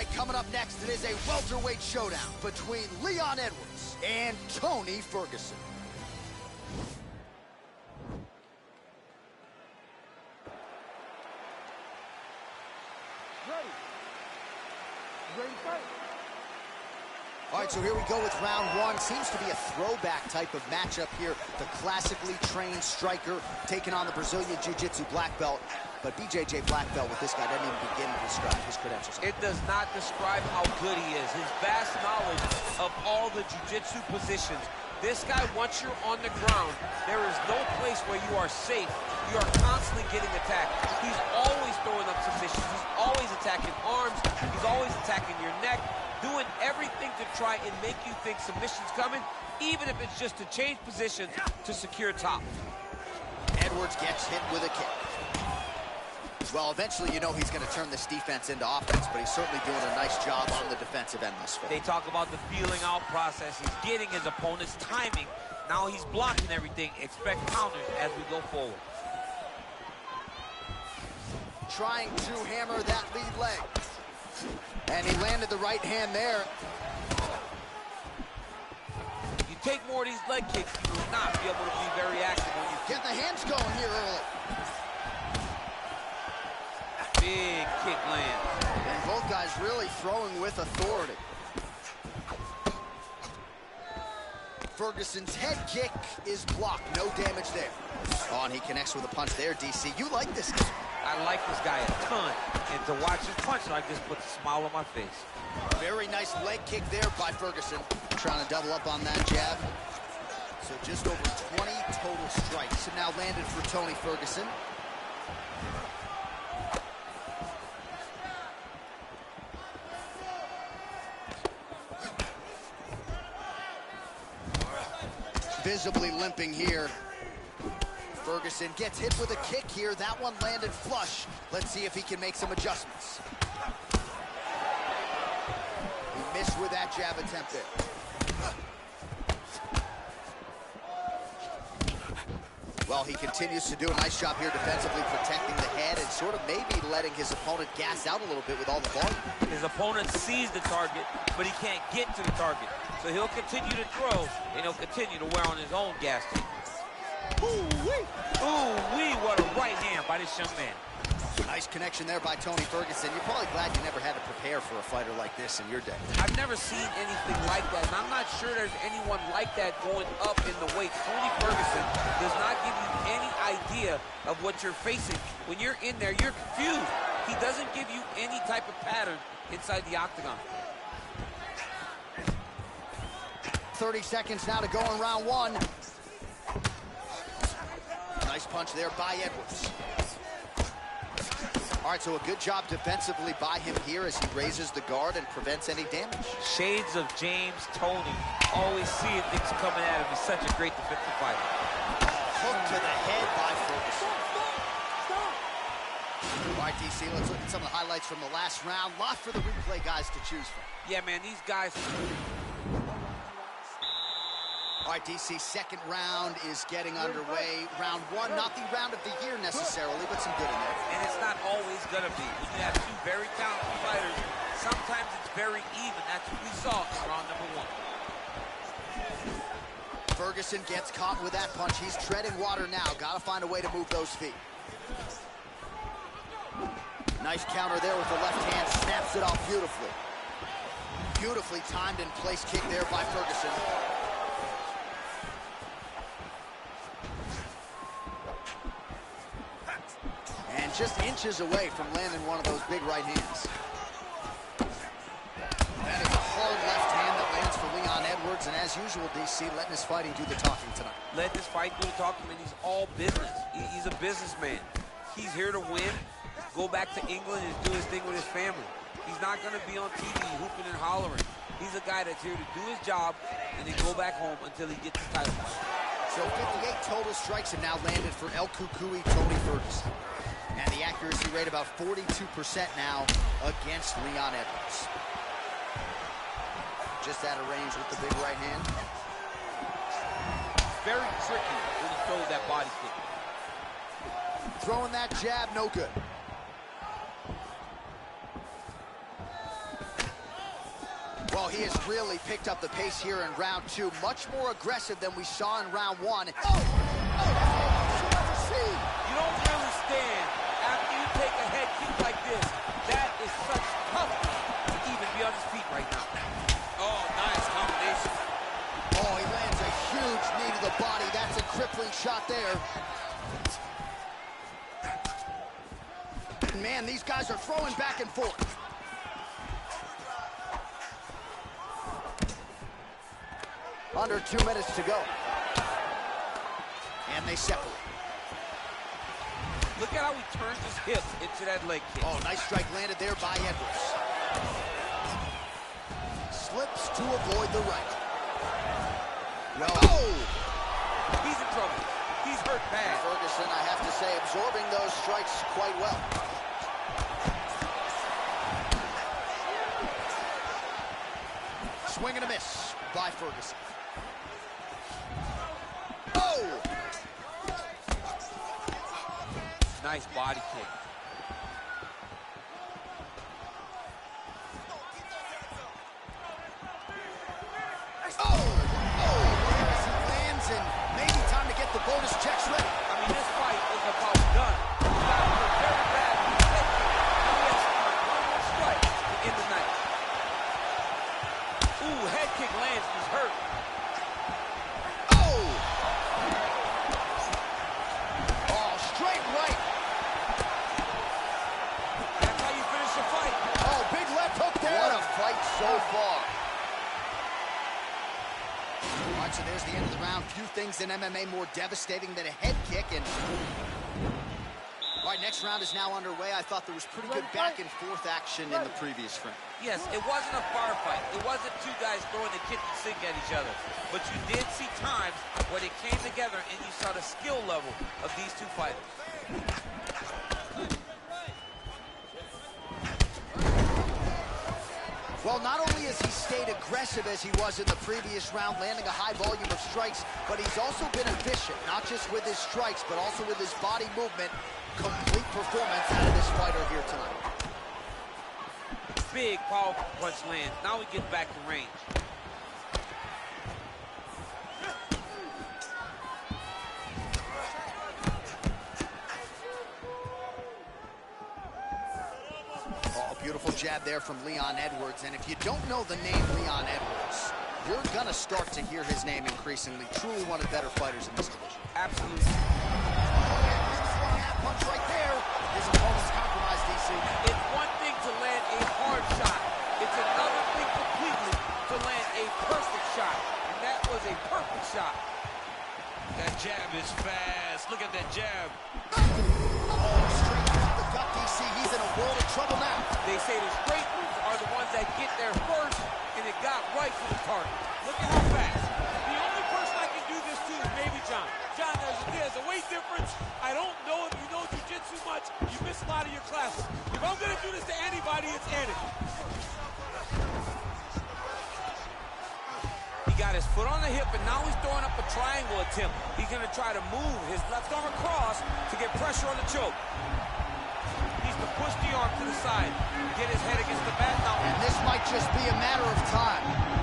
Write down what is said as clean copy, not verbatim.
right, coming up next, it is a welterweight showdown between Leon Edwards and Tony Ferguson. Ready to fight. All right, so here we go with round one. Seems to be a throwback type of matchup here. The classically trained striker taking on the Brazilian Jiu-Jitsu black belt. But BJJ black belt with this guy doesn't even begin to describe his credentials. It does not describe how good he is. His vast knowledge of all the Jiu-Jitsu positions. This guy, once you're on the ground, there is no place where you are safe. You are constantly getting attacked. He's always throwing up submissions. He's always attacking arms. He's always attacking your neck, doing everything to try and make you think submission's coming, even if it's just to change positions to secure top. Edwards gets hit with a kick. Well, eventually, you know he's going to turn this defense into offense, but he's certainly doing a nice job on the defensive end this fight. They talk about the feeling out process. He's getting his opponent's timing. Now he's blocking everything. Expect counters as we go forward. Trying to hammer that lead leg. And he landed the right hand there. You take more of these leg kicks, you will not be able to be very active when you get the hands going here early. Big kick lands. And both guys really throwing with authority. Ferguson's head kick is blocked. No damage there. Oh, and he connects with a punch there, DC. You like this guy. I like this guy a ton. And to watch him punch, I just put a smile on my face. Very nice leg kick there by Ferguson. Trying to double up on that jab. So just over 20 total strikes have now landed for Tony Ferguson. Visibly limping here. Ferguson gets hit with a kick here. That one landed flush. Let's see if he can make some adjustments. He missed with that jab attempt there. Well, he continues to do a nice job here defensively, protecting the head and sort of maybe letting his opponent gas out a little bit with all the volume. His opponent sees the target, but he can't get to the target. So he'll continue to throw, and he'll continue to wear on his own gas tank. Ooh-wee! Ooh-wee, what a right hand by this young man. Nice connection there by Tony Ferguson. You're probably glad you never had to prepare for a fighter like this in your day. I've never seen anything like that, and I'm not sure there's anyone like that going up in the weight. Tony Ferguson does not give you any idea of what you're facing. When you're in there, you're confused. He doesn't give you any type of pattern inside the octagon. 30 seconds now to go in round one. Nice punch there by Edwards. All right, so a good job defensively by him here as he raises the guard and prevents any damage. Shades of James Toney. Always seeing things coming at him. He's such a great defensive fighter. Hook to the head by Ferguson. All right, DC, let's look at some of the highlights from the last round. Lot for the replay guys to choose from. Yeah, man, these guys... All right, DC, second round is getting underway. Round one, not the round of the year necessarily, but some good in there. And it's not always going to be. When you have two very talented fighters, sometimes it's very even. That's what we saw in round number one. Ferguson gets caught with that punch. He's treading water now. Got to find a way to move those feet. Nice counter there with the left hand. Snaps it off beautifully. Beautifully timed and placed kick there by Ferguson. Just inches away from landing one of those big right hands. That is a hard left hand that lands for Leon Edwards, and as usual, DC letting his fighting do the talking tonight. Let this fight do the talking, and he's all business. He's a businessman. He's here to win, go back to England and do his thing with his family. He's not going to be on TV hooping and hollering. He's a guy that's here to do his job and then go back home until he gets the title. So 58 total strikes have now landed for El Cucuy Tony Ferguson. And the accuracy rate about 42% now against Leon Edwards. Just out of range with the big right hand. Very tricky when he throws that body kick. Throwing that jab, no good. Well, he has really picked up the pace here in round 2. Much more aggressive than we saw in round 1. Oh, that's all ever seen. You don't really stand after you take a head kick like this. That is such toughness to even be on his feet right now. Oh, nice combination. Oh, he lands a huge knee to the body. That's a crippling shot there. Man, these guys are throwing back and forth. Under 2 minutes to go. And they separate. Look at how he turns his hip into that leg kick. Oh, nice strike landed there by Edwards. Slips to avoid the right. Well, oh! He's in trouble. He's hurt bad. Ferguson, I have to say, absorbing those strikes quite well. Swing and a miss by Ferguson. Oh! Nice body kick. Oh! Oh! As he lands, and maybe time to get the bonus checks ready. I mean, this fight is about done. He got hurt very bad with his head kick. Now he has to find one more strike to end the night. Ooh, head kick lands. He's hurt. Oh! Oh, straight right. That's how you finish the fight. Oh, big left hook there. What a fight so far. All right, so there's the end of the round. Few things in MMA more devastating than a head kick. And all right, next round is now underway. I thought there was pretty good back and forth action in the previous frame. Yes, it wasn't a firefight. It wasn't two guys throwing the kitchen sink at each other. But you did see times where they came together and you saw the skill level of these two fighters. Well, not only has he stayed aggressive as he was in the previous round, landing a high volume of strikes, but he's also been efficient, not just with his strikes, but also with his body movement. Complete performance out of this fighter here tonight. Big, powerful punch lands. Now we get back to range. Oh, beautiful jab there from Leon Edwards. And if you don't know the name Leon Edwards, you're going to start to hear his name increasingly. Truly one of the better fighters in this division. Absolutely. Punch right there. His opponent's compromised, DC. It's one thing to land a hard shot. It's another thing completely to land a perfect shot. And that was a perfect shot. That jab is fast. Look at that jab. Oh, straight through the gut, DC. He's in a world of trouble now. They say the straight moves are the ones that get there first, and it got right to the target. Look at how fast. The only person I can do this to is maybe John. John, there's a weight difference. I don't know if you know jiu-jitsu much. You miss a lot of your classes. If I'm going to do this to anybody, it's Eddie. He got his foot on the hip, and now he's throwing up a triangle attempt. He's going to try to move his left arm across to get pressure on the choke. He's to push the arm to the side, get his head against the mat now. And this might just be a matter of time.